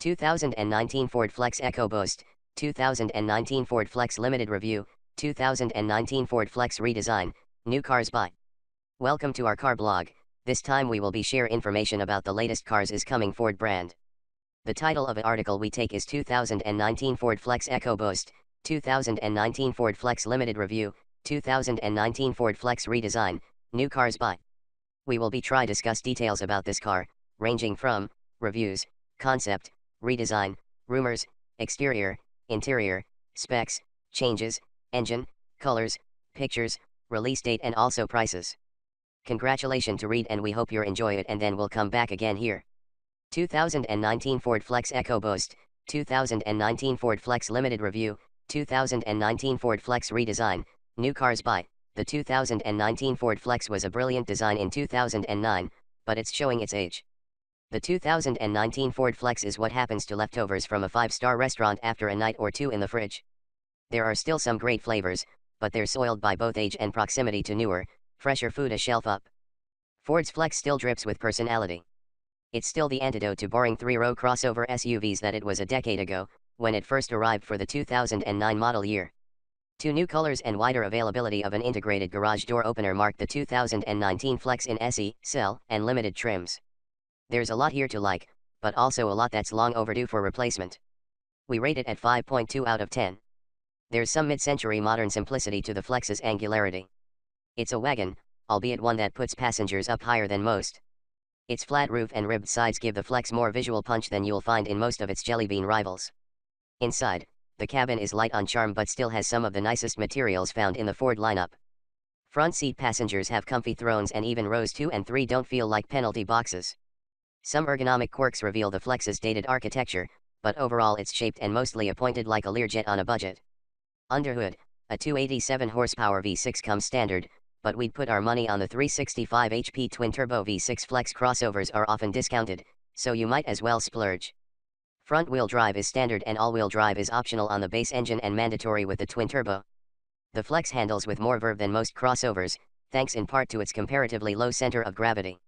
2019 Ford Flex EcoBoost, 2019 Ford Flex Limited Review, 2019 Ford Flex Redesign, New Cars Buy. Welcome to our car blog. This time we will be share information about the latest cars is coming Ford brand. The title of an article we take is 2019 Ford Flex EcoBoost, 2019 Ford Flex Limited Review, 2019 Ford Flex Redesign, New Cars Buy. We will be try discuss details about this car, ranging from reviews, concept, redesign, rumors, exterior, interior, specs, changes, engine, colors, pictures, release date and also prices. Congratulations to read and we hope you enjoy it and then we'll come back again here. 2019 Ford Flex EcoBoost, 2019 Ford Flex Limited Review, 2019 Ford Flex Redesign, New Cars Buy. The 2019 Ford Flex was a brilliant design in 2009, but it's showing its age. The 2019 Ford Flex is what happens to leftovers from a 5-star restaurant after a night or two in the fridge. There are still some great flavors, but they're soiled by both age and proximity to newer, fresher food a shelf up. Ford's Flex still drips with personality. It's still the antidote to boring 3-row crossover SUVs that it was a decade ago, when it first arrived for the 2009 model year. 2 new colors and wider availability of an integrated garage door opener mark the 2019 Flex in SE, Cell, and limited trims. There's a lot here to like, but also a lot that's long overdue for replacement. We rate it at 5.2 out of 10. There's some mid-century modern simplicity to the Flex's angularity. It's a wagon, albeit one that puts passengers up higher than most. Its flat roof and ribbed sides give the Flex more visual punch than you'll find in most of its jellybean rivals. Inside, the cabin is light on charm but still has some of the nicest materials found in the Ford lineup. Front seat passengers have comfy thrones and even rows 2 and 3 don't feel like penalty boxes. Some ergonomic quirks reveal the Flex's dated architecture, but overall it's shaped and mostly appointed like a Learjet on a budget. Underhood, a 287 horsepower V6 comes standard, but we'd put our money on the 365 HP twin-turbo V6 Flex. Crossovers are often discounted, so you might as well splurge. Front-wheel drive is standard and all-wheel drive is optional on the base engine and mandatory with the twin-turbo. The Flex handles with more verve than most crossovers, thanks in part to its comparatively low center of gravity.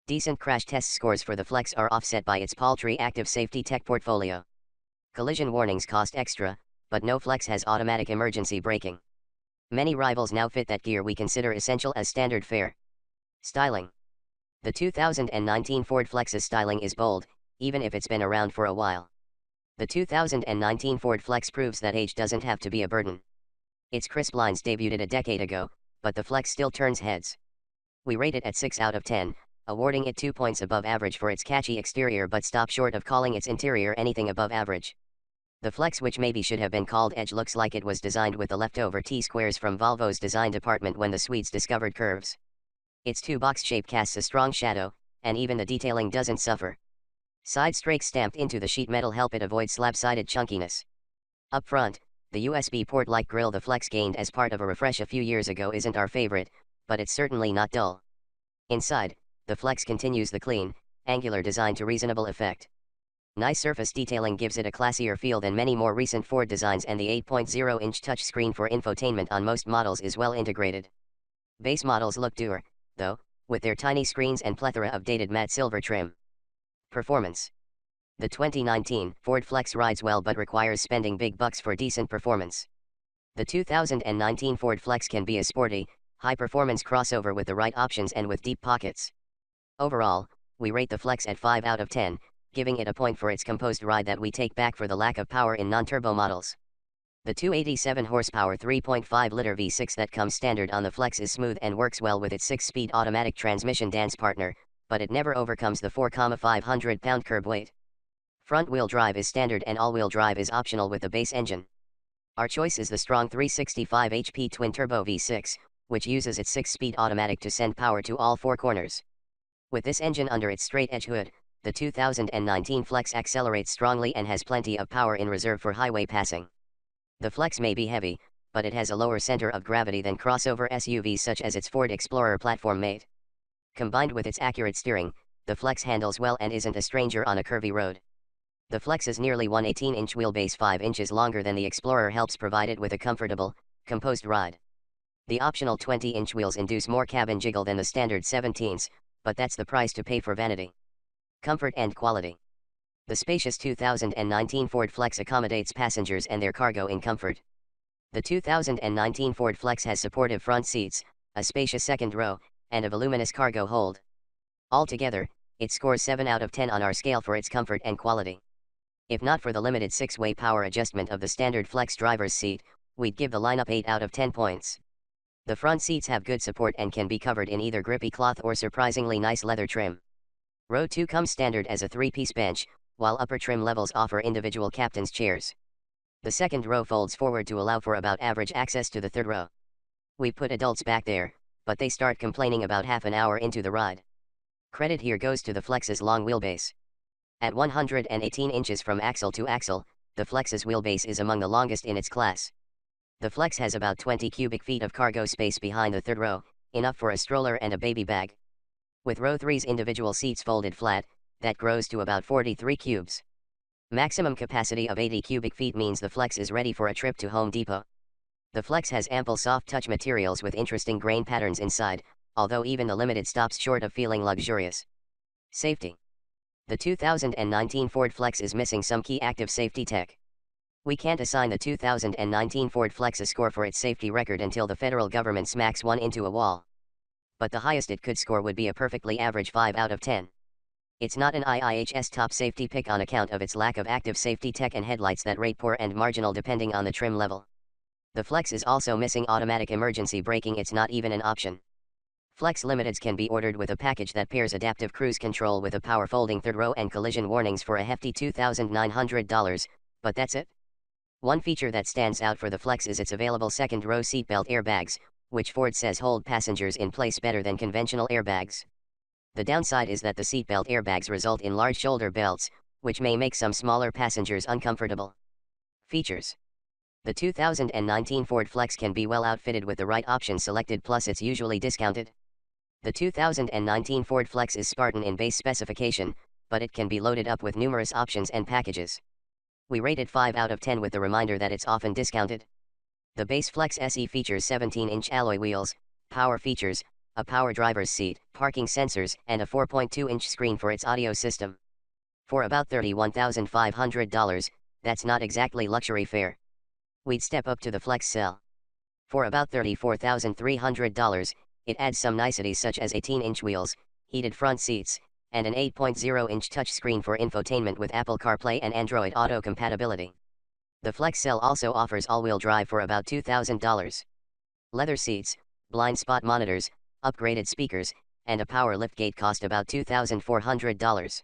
Decent crash test scores for the Flex are offset by its paltry active safety tech portfolio. Collision warnings cost extra, but no Flex has automatic emergency braking. Many rivals now fit that gear we consider essential as standard fare. Styling. The 2019 Ford Flex's styling is bold, even if it's been around for a while. The 2019 Ford Flex proves that age doesn't have to be a burden. Its crisp lines debuted a decade ago, but the Flex still turns heads. We rate it at 6 out of 10, awarding it 2 points above average for its catchy exterior but stop short of calling its interior anything above average. The Flex, which maybe should have been called Edge, looks like it was designed with the leftover T-squares from Volvo's design department when the Swedes discovered curves. Its 2-box shape casts a strong shadow, and even the detailing doesn't suffer. Side strakes stamped into the sheet metal help it avoid slab-sided chunkiness. Up front, the USB port-like grille the Flex gained as part of a refresh a few years ago isn't our favorite, but it's certainly not dull. Inside, the Flex continues the clean, angular design to reasonable effect. Nice surface detailing gives it a classier feel than many more recent Ford designs, and the 8.0-inch touchscreen for infotainment on most models is well integrated. Base models look dour, though, with their tiny screens and plethora of dated matte silver trim. Performance. The 2019 Ford Flex rides well but requires spending big bucks for decent performance. The 2019 Ford Flex can be a sporty, high-performance crossover with the right options and with deep pockets. Overall, we rate the Flex at 5 out of 10, giving it a point for its composed ride that we take back for the lack of power in non-turbo models. The 287 horsepower 3.5-liter V6 that comes standard on the Flex is smooth and works well with its 6-speed automatic transmission dance partner, but it never overcomes the 4,500-pound curb weight. Front-wheel drive is standard and all-wheel drive is optional with the base engine. Our choice is the strong 365 HP twin-turbo V6, which uses its 6-speed automatic to send power to all 4 corners. With this engine under its straight-edge hood, the 2019 Flex accelerates strongly and has plenty of power in reserve for highway passing. The Flex may be heavy, but it has a lower center of gravity than crossover SUVs such as its Ford Explorer platform mate. Combined with its accurate steering, the Flex handles well and isn't a stranger on a curvy road. The Flex's nearly 118-inch wheelbase 5 inches longer than the Explorer helps provide it with a comfortable, composed ride. The optional 20-inch wheels induce more cabin jiggle than the standard 17s, but that's the price to pay for vanity. Comfort and quality. The spacious 2019 Ford Flex accommodates passengers and their cargo in comfort. The 2019 Ford Flex has supportive front seats, a spacious second row, and a voluminous cargo hold. Altogether, it scores 7 out of 10 on our scale for its comfort and quality. If not for the limited 6-way power adjustment of the standard Flex driver's seat, we'd give the lineup 8 out of 10 points. The front seats have good support and can be covered in either grippy cloth or surprisingly nice leather trim. Row 2 comes standard as a 3-piece bench, while upper trim levels offer individual captain's chairs. The second row folds forward to allow for about average access to the third row. We put adults back there, but they start complaining about half an hour into the ride. Credit here goes to the Flex's long wheelbase. At 118 inches from axle to axle, the Flex's wheelbase is among the longest in its class. The Flex has about 20 cubic feet of cargo space behind the third row, enough for a stroller and a baby bag. With row 3's individual seats folded flat, that grows to about 43 cubes. Maximum capacity of 80 cubic feet means the Flex is ready for a trip to Home Depot. The Flex has ample soft touch materials with interesting grain patterns inside, although even the Limited stops short of feeling luxurious. Safety. The 2019 Ford Flex is missing some key active safety tech. We can't assign the 2019 Ford Flex a score for its safety record until the federal government smacks one into a wall. But the highest it could score would be a perfectly average 5 out of 10. It's not an IIHS top safety pick on account of its lack of active safety tech and headlights that rate poor and marginal depending on the trim level. The Flex is also missing automatic emergency braking. It's not even an option. Flex Limiteds can be ordered with a package that pairs adaptive cruise control with a power folding third row and collision warnings for a hefty $2,900, but that's it. One feature that stands out for the Flex is its available second row seatbelt airbags, which Ford says hold passengers in place better than conventional airbags. The downside is that the seatbelt airbags result in large shoulder belts, which may make some smaller passengers uncomfortable. Features. The 2019 Ford Flex can be well outfitted with the right options selected, plus it's usually discounted. The 2019 Ford Flex is Spartan in base specification, but it can be loaded up with numerous options and packages. We rate it 5 out of 10 with the reminder that it's often discounted. The base Flex SE features 17-inch alloy wheels, power features, a power driver's seat, parking sensors, and a 4.2-inch screen for its audio system. For about $31,500, that's not exactly luxury fare. We'd step up to the Flex Cell. For about $34,300, it adds some niceties such as 18-inch wheels, heated front seats, and an 8.0-inch touchscreen for infotainment with Apple CarPlay and Android Auto compatibility. The Flex Cell also offers all-wheel drive for about $2,000. Leather seats, blind spot monitors, upgraded speakers, and a power liftgate cost about $2,400.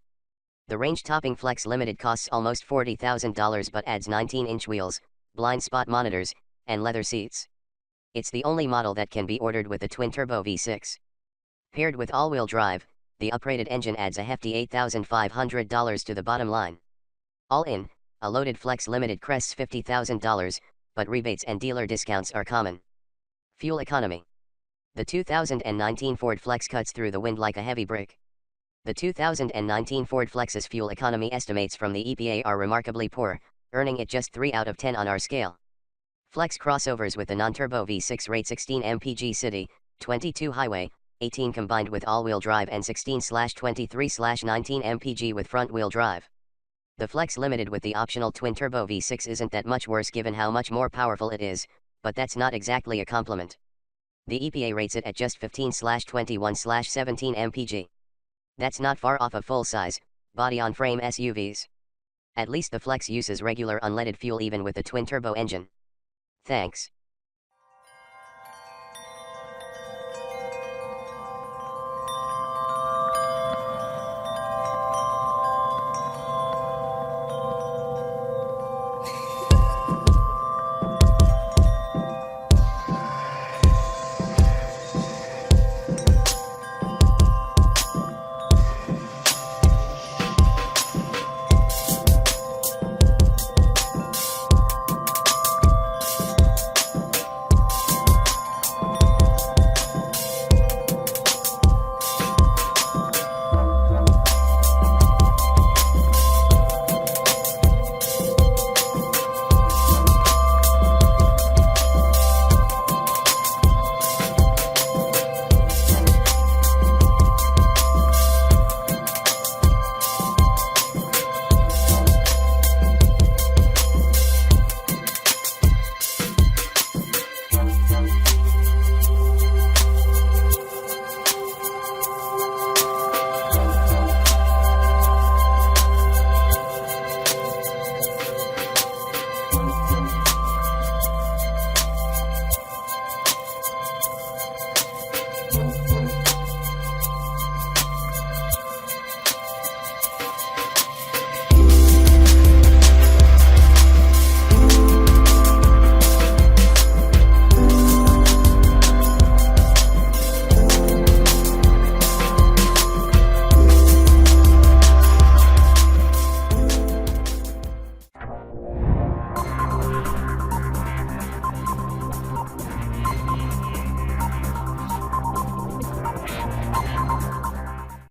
The range-topping Flex Limited costs almost $40,000 but adds 19-inch wheels, blind spot monitors, and leather seats. It's the only model that can be ordered with the twin-turbo V6. Paired with all-wheel drive, the uprated engine adds a hefty $8,500 to the bottom line. All in, a loaded Flex Limited crests $50,000, but rebates and dealer discounts are common. Fuel economy. The 2019 Ford Flex cuts through the wind like a heavy brick. The 2019 Ford Flex's fuel economy estimates from the EPA are remarkably poor, earning it just 3 out of 10 on our scale. Flex crossovers with the non-turbo V6 rate 16 mpg city, 22 highway, 18 combined with all-wheel drive and 16/23/19 mpg with front-wheel drive. The Flex Limited with the optional twin-turbo V6 isn't that much worse given how much more powerful it is, but that's not exactly a compliment. The EPA rates it at just 15/21/17 mpg. That's not far off of full-size, body-on-frame SUVs. At least the Flex uses regular unleaded fuel even with the twin-turbo engine. Thanks.